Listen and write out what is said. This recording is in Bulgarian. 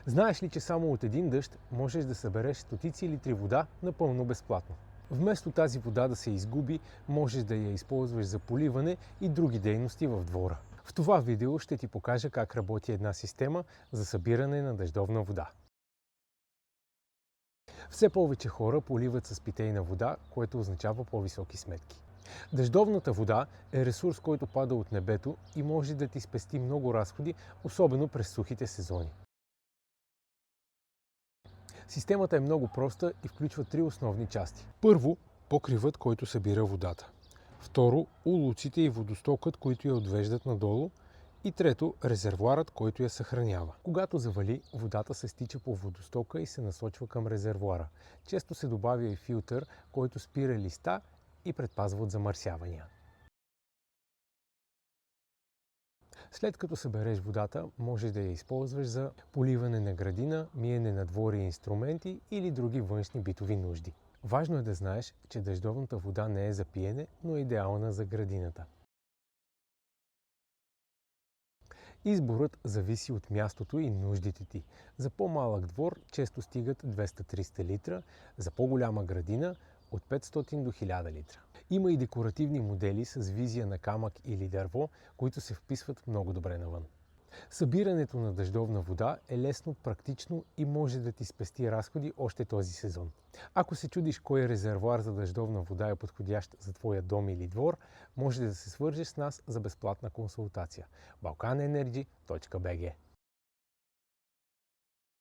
Знаеш ли, че само от един дъжд можеш да събереш стотици литри вода напълно безплатно? Вместо тази вода да се изгуби, можеш да я използваш за поливане и други дейности в двора. В това видео ще ти покажа как работи една система за събиране на дъждовна вода. Все повече хора поливат с питейна вода, което означава по-високи сметки. Дъждовната вода е ресурс, който пада от небето и може да ти спести много разходи, особено през сухите сезони. Системата е много проста и включва три основни части. Първо, покривът, който събира водата. Второ, улуците и водостокът, които я отвеждат надолу. И трето, резервоарът, който я съхранява. Когато завали, водата се стича по водостока и се насочва към резервоара. Често се добавя и филтър, който спира листа и предпазва от замърсявания. След като събереш водата, можеш да я използваш за поливане на градина, миене на двори и инструменти или други външни битови нужди. Важно е да знаеш, че дъждовната вода не е за пиене, но е идеална за градината. Изборът зависи от мястото и нуждите ти. За по-малък двор често стигат 200-300 литра, за по-голяма градина от 500 до 1000 литра. Има и декоративни модели с визия на камък или дърво, които се вписват много добре навън. Събирането на дъждовна вода е лесно, практично и може да ти спести разходи още този сезон. Ако се чудиш кой резервоар за дъждовна вода е подходящ за твоя дом или двор, може да се свържеш с нас за безплатна консултация. balkanenergy.bg